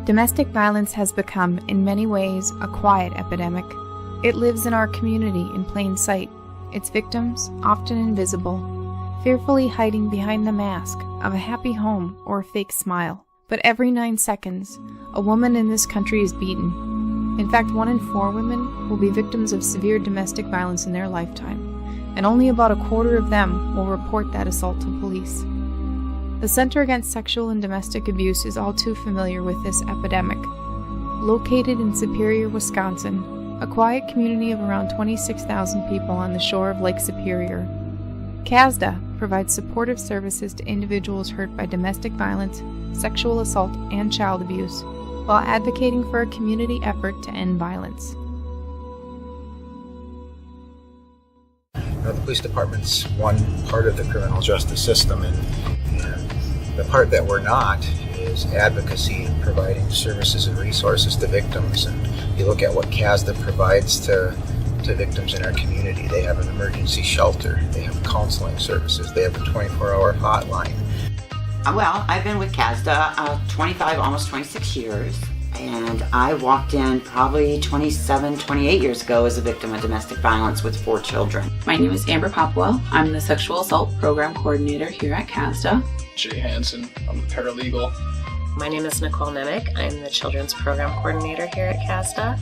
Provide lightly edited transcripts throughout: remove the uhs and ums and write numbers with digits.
Domestic violence has become, in many ways, a quiet epidemic. It lives in our community in plain sight, its victims often invisible, fearfully hiding behind the mask of a happy home or a fake smile. But every 9 seconds, a woman in this country is beaten. In fact, 1 in 4 women will be victims of severe domestic violence in their lifetime, and only about a quarter of them will report that assault to police. The Center Against Sexual and Domestic Abuse is all too familiar with this epidemic. Located in Superior, Wisconsin, a quiet community of around 26,000 people on the shore of Lake Superior, CASDA provides supportive services to individuals hurt by domestic violence, sexual assault, and child abuse, while advocating for a community effort to end violence. The police department's one part of the criminal justice system, and the part that we're not is advocacy and providing services and resources to victims. And you look at what CASDA provides to victims in our community. They have an emergency shelter, they have counseling services, they have a 24-hour hotline. Well, I've been with CASDA 25, almost 26 years, and I walked in probably 27, 28 years ago as a victim of domestic violence with 4 children. My name is Amber Popwell. I'm the Sexual Assault Program Coordinator here at CASDA. Jay Hansen, I'm a paralegal. My name is Nicole Nemick. I'm the Children's Program Coordinator here at CASDA.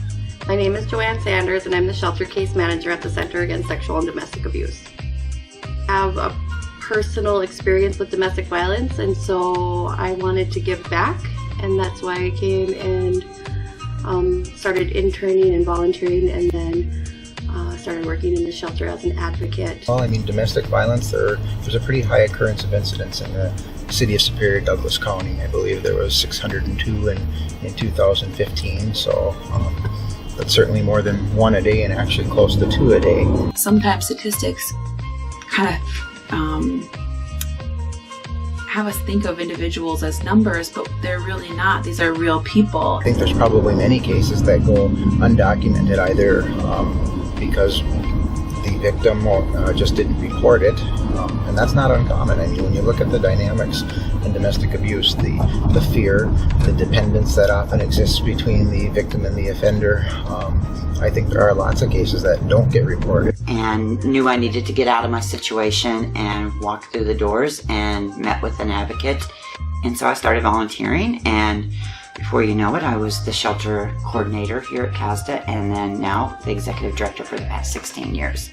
My name is Joanne Sanders, and I'm the Shelter Case Manager at the Center Against Sexual and Domestic Abuse. I have a personal experience with domestic violence, and so I wanted to give back, and that's why I came and started interning and volunteering, and then started working in the shelter as an advocate. Well, I mean, domestic violence, there's a pretty high occurrence of incidents in the city of Superior, Douglas County. I believe there was 602 in 2015, so that's certainly more than 1 a day and actually close to 2 a day. Sometimes statistics kind of have us think of individuals as numbers, but they're really not. These are real people. I think there's probably many cases that go undocumented, either because the victim just didn't report it, and that's not uncommon. I mean, when you look at the dynamics in domestic abuse, the fear, the dependence that often exists between the victim and the offender, I think there are lots of cases that don't get reported. And knew I needed to get out of my situation and walked through the doors and met with an advocate. And so I started volunteering, and before you know it, I was the shelter coordinator here at CASDA, and then now the executive director for the past 16 years.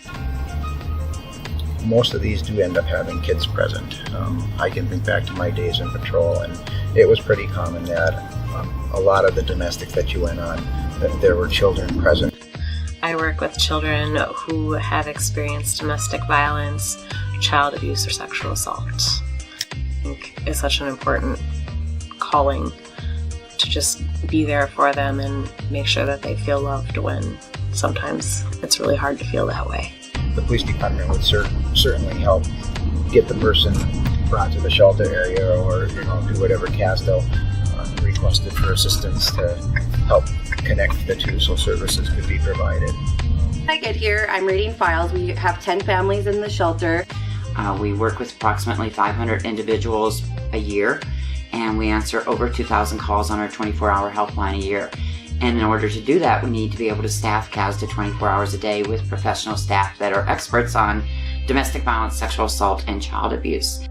Most of these do end up having kids present. I can think back to my days in patrol, and it was pretty common that a lot of the domestics that you went on, that there were children present. I work with children who have experienced domestic violence, child abuse, or sexual assault. I think it's such an important calling to just be there for them and make sure that they feel loved when sometimes it's really hard to feel that way. The police department would certainly help get the person brought to the shelter area, or do whatever CASDA requested for assistance to help connect the two so services could be provided. When I get here, I'm rating files. We have 10 families in the shelter. We work with approximately 500 individuals a year, and we answer over 2,000 calls on our 24-hour helpline a year. And in order to do that, we need to be able to staff CASDA 24 hours a day with professional staff that are experts on domestic violence, sexual assault, and child abuse.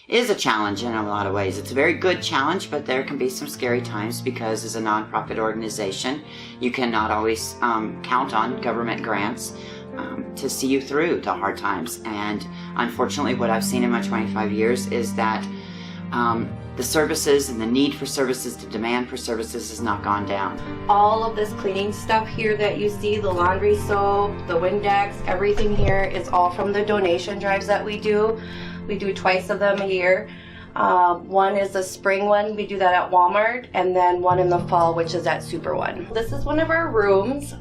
It is a challenge in a lot of ways. It's a very good challenge, but there can be some scary times because as a nonprofit organization, you cannot always count on government grants to see you through the hard times. And unfortunately, what I've seen in my 25 years is that the services and the need for services, the demand for services has not gone down. All of this cleaning stuff here that you see, the laundry soap, the Windex, everything here is all from the donation drives that we do. We do twice of them a year. One is a spring one, we do that at Walmart, and then one in the fall, which is at Super One. This is one of our rooms.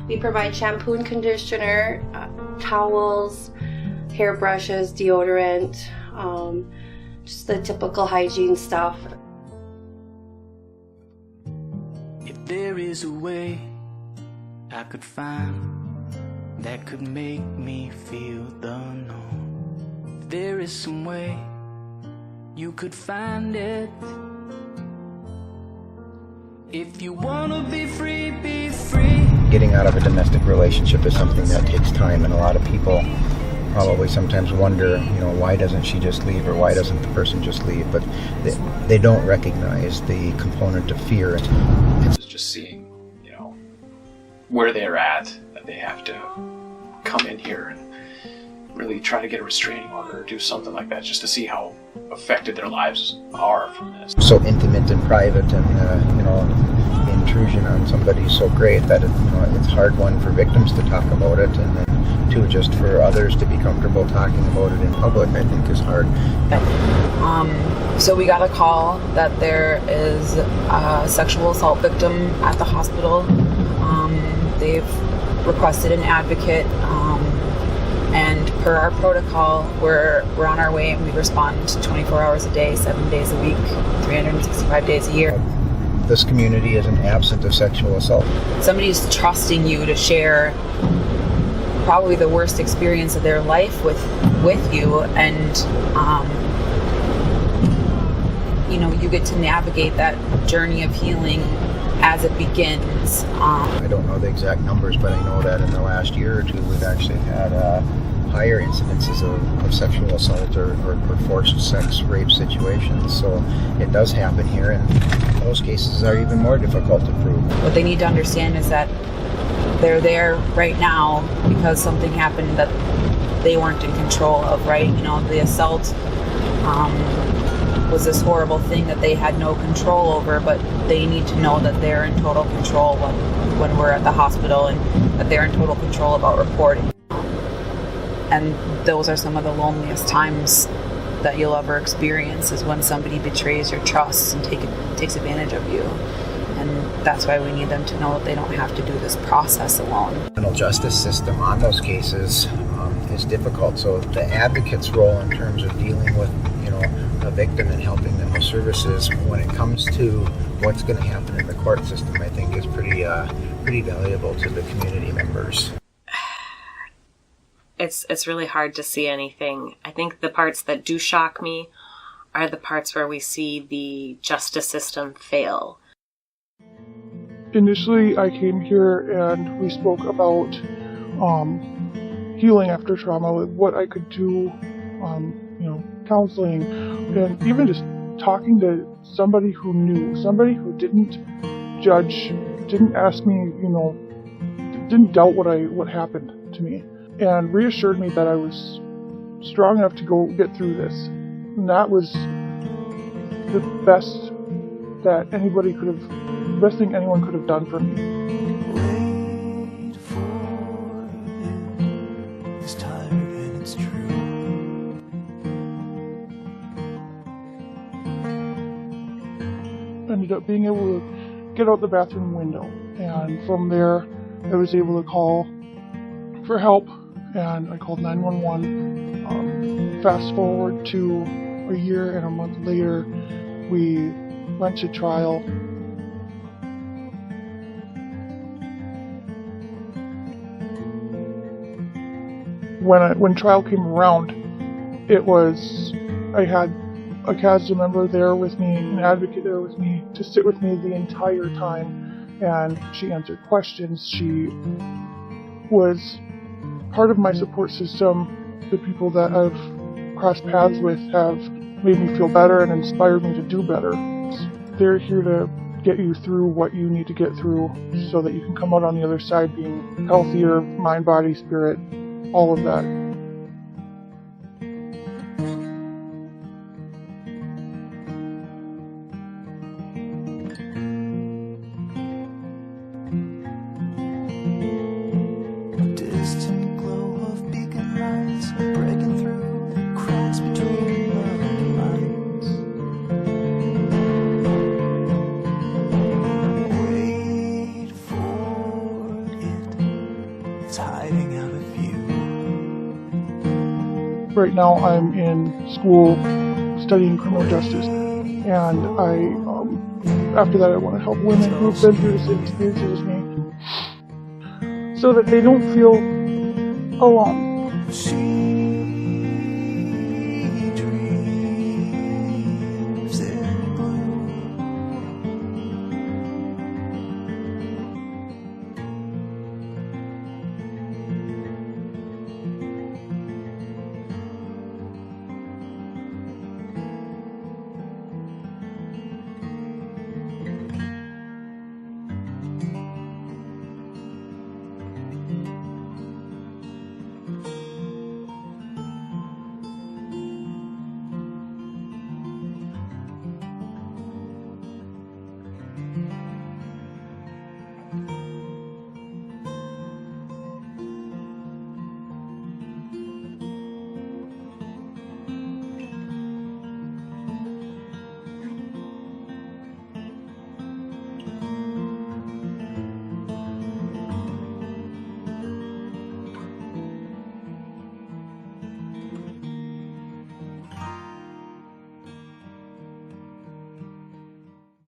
We provide shampoo and conditioner, towels, hairbrushes, deodorant, just the typical hygiene stuff. If there is a way I could find that could make me feel the known, if there is some way you could find it, If you wanna be free, be free. Getting out of a domestic relationship is something that takes time, and a lot of people probably sometimes wonder, why doesn't she just leave, or why doesn't the person just leave? But they don't recognize the component of fear. It's just seeing, where they're at, that they have to come in here and really try to get a restraining order or do something like that, just to see how affected their lives are from this. So intimate and private, and the intrusion on somebody so great that it's hard, one, for victims to talk about it, and then two, just for others to be comfortable talking about it in public, I think is hard. So we got a call that there is a sexual assault victim at the hospital. They've requested an advocate, and per our protocol, we're on our way, and we respond 24 hours a day, 7 days a week, 365 days a year. This community isn't absent of sexual assault. Somebody's trusting you to share probably the worst experience of their life with you, and you get to navigate that journey of healing as it begins. I don't know the exact numbers, but I know that in the last year or two, we've actually had higher incidences of sexual assault or forced sex rape situations. So it does happen here, and those cases are even more difficult to prove. What they need to understand is that they're there right now because something happened that they weren't in control of, right? The assault was this horrible thing that they had no control over, but they need to know that they're in total control when we're at the hospital, and that they're in total control about reporting. And those are some of the loneliest times that you'll ever experience, is when somebody betrays your trust and takes advantage of you. And that's why we need them to know that they don't have to do this process alone. The criminal justice system on those cases is difficult. So the advocate's role in terms of dealing with, a victim and helping them with services, when it comes to what's going to happen in the court system, I think is pretty valuable to the community members. It's really hard to see anything. I think the parts that do shock me are the parts where we see the justice system fail. Initially, I came here and we spoke about healing after trauma, what I could do, counseling, and even just talking to somebody who knew, somebody who didn't judge, didn't ask me, didn't doubt what happened to me, and reassured me that I was strong enough to go get through this. And that was the best thing anyone could have done for me. Wait for it. It's tired and it's true. Ended up being able to get out the bathroom window, and from there I was able to call for help, and I called 911. Fast forward to a year and a month later, we went to trial. When trial came around, I had a CASDA member there with me, an advocate there with me, to sit with me the entire time, and she answered questions. She was part of my support system. The people that I've crossed paths with have made me feel better and inspired me to do better. They're here to get you through what you need to get through so that you can come out on the other side being healthier, mind, body, spirit, all of that. Distant glow of beacon lights breaking through cracks between the lines. Wait for it. It's hiding out of view. Right now I'm in school studying criminal justice, and after that I want to help women who have been through the same experiences as me so that they don't feel alone.